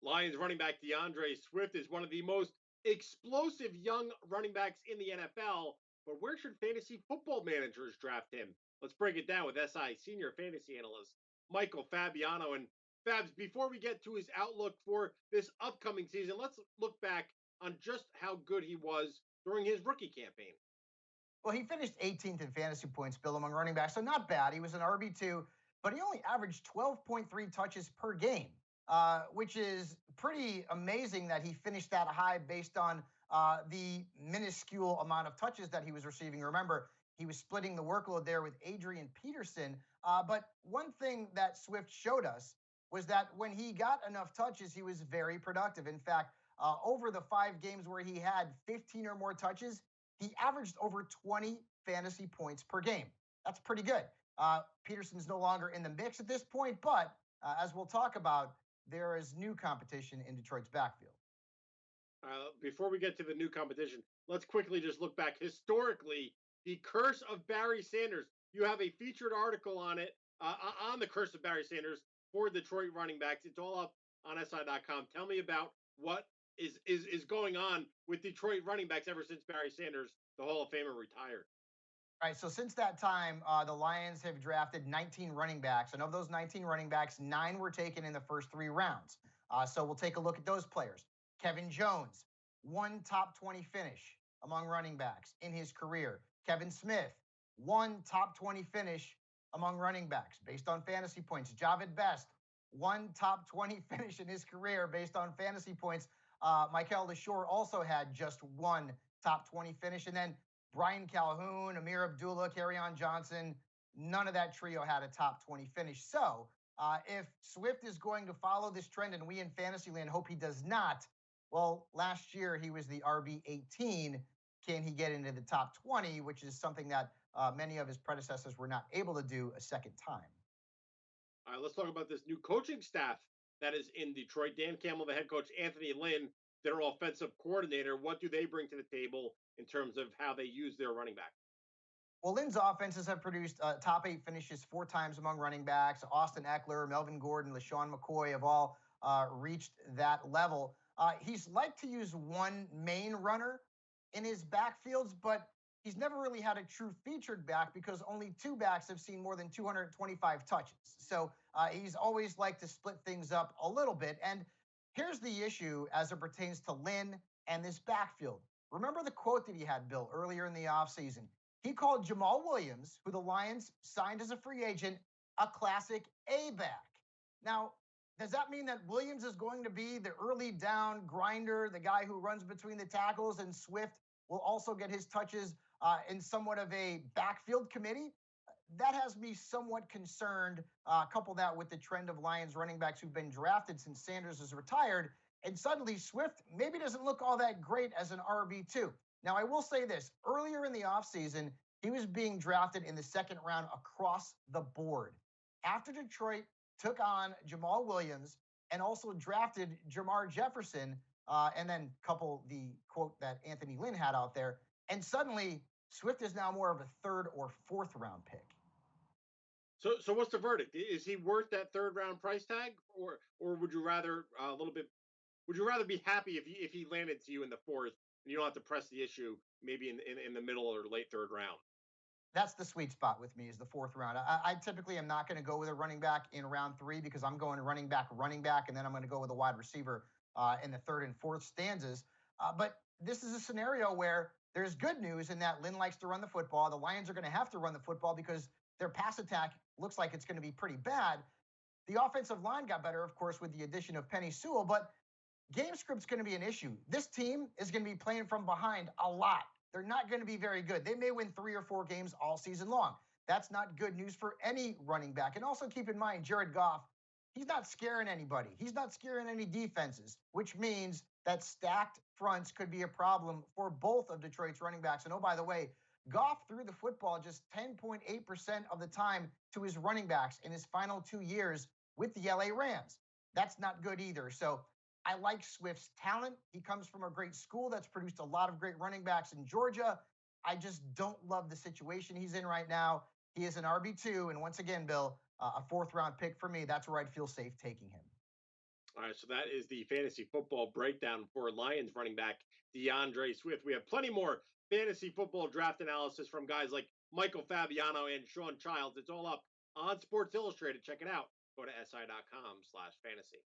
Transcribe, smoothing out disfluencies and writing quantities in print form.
Lions running back DeAndre Swift is one of the most explosive young running backs in the NFL, but where should fantasy football managers draft him? Let's break it down with SI senior fantasy analyst Michael Fabiano. And Fabs, before we get to his outlook for this upcoming season, let's look back on just how good he was during his rookie campaign. Well, he finished 18th in fantasy points, Bill, among running backs. So not bad. He was an RB2, but he only averaged 12.3 touches per game, which is pretty amazing that he finished that high based on the minuscule amount of touches that he was receiving. Remember, he was splitting the workload there with Adrian Peterson. But one thing that Swift showed us was that when he got enough touches, he was very productive. In fact, over the 5 games where he had 15 or more touches, he averaged over 20 fantasy points per game. That's pretty good. Peterson's no longer in the mix at this point, but as we'll talk about, there is new competition in Detroit's backfield. Before we get to the new competition, let's quickly just look back historically. The curse of Barry Sanders. You have a featured article on it, on the curse of Barry Sanders for Detroit running backs. It's all up on SI.com. Tell me about what is going on with Detroit running backs ever since Barry Sanders, the Hall of Famer, retired. All right, so since that time, the Lions have drafted 19 running backs, and of those 19 running backs, 9 were taken in the first 3 rounds. So we'll take a look at those players. Kevin Jones, one top 20 finish among running backs in his career. Kevin Smith, one top 20 finish among running backs based on fantasy points. Javid Best, one top 20 finish in his career based on fantasy points. Michael LeSure also had just one top 20 finish. And then Brian Calhoun, Amir Abdullah, Kerryon Johnson, none of that trio had a top 20 finish. So if Swift is going to follow this trend, and we in Fantasyland hope he does not, well, last year he was the RB 18. Can he get into the top 20, which is something that many of his predecessors were not able to do a second time? All right, let's talk about this new coaching staff that is in Detroit. Dan Campbell, the head coach, Anthony Lynn, their offensive coordinator. What do they bring to the table in terms of how they use their running back? Well, Lynn's offenses have produced top 8 finishes 4 times among running backs. Austin Eckler, Melvin Gordon, LaShawn McCoy have all reached that level. He's liked to use one main runner in his backfields, but he's never really had a true featured back because only 2 backs have seen more than 225 touches. So he's always liked to split things up a little bit. And here's the issue as it pertains to Lynn and this backfield. Remember the quote that he had, Bill, earlier in the offseason? He called Jamal Williams, who the Lions signed as a free agent, a classic A back. Now, does that mean that Williams is going to be the early down grinder, the guy who runs between the tackles, and Swift will also get his touches in somewhat of a backfield committee? That has me somewhat concerned. Couple that with the trend of Lions running backs who've been drafted since Sanders is retired. And suddenly Swift maybe doesn't look all that great as an RB2. Now, I will say this. Earlier in the offseason, he was being drafted in the second round across the board. After Detroit took on Jamal Williams and also drafted Jamar Jefferson, and then couple the quote that Anthony Lynn had out there, and suddenly Swift is now more of a third or fourth round pick. So what's the verdict? Is he worth that third round price tag, or would you rather a little bit? Would you rather be happy if he landed to you in the fourth and you don't have to press the issue maybe in the middle or late third round? That's the sweet spot with me is the fourth round. I typically am not going to go with a running back in round 3 because I'm going running back, and then I'm going to go with a wide receiver in the third and fourth stanzas. But this is a scenario where there's good news in that Lynn likes to run the football. The Lions are going to have to run the football because their pass attack looks like it's going to be pretty bad. The offensive line got better, of course, with the addition of Penny Sewell, but game script's going to be an issue. This team is going to be playing from behind a lot. They're not going to be very good. They may win 3 or 4 games all season long. That's not good news for any running back. And also keep in mind, Jared Goff, he's not scaring anybody. He's not scaring any defenses, which means that stacked fronts could be a problem for both of Detroit's running backs. And oh, by the way, Goff threw the football just 10.8% of the time to his running backs in his final 2 years with the LA Rams. That's not good either. So I like Swift's talent. He comes from a great school that's produced a lot of great running backs in Georgia. I just don't love the situation he's in right now. He is an RB2. And once again, Bill, a fourth round pick for me. That's where I'd feel safe taking him. All right, so that is the fantasy football breakdown for Lions running back DeAndre Swift. We have plenty more fantasy football draft analysis from guys like Michael Fabiano and Sean Childs. It's all up on Sports Illustrated. Check it out. Go to si.com/fantasy.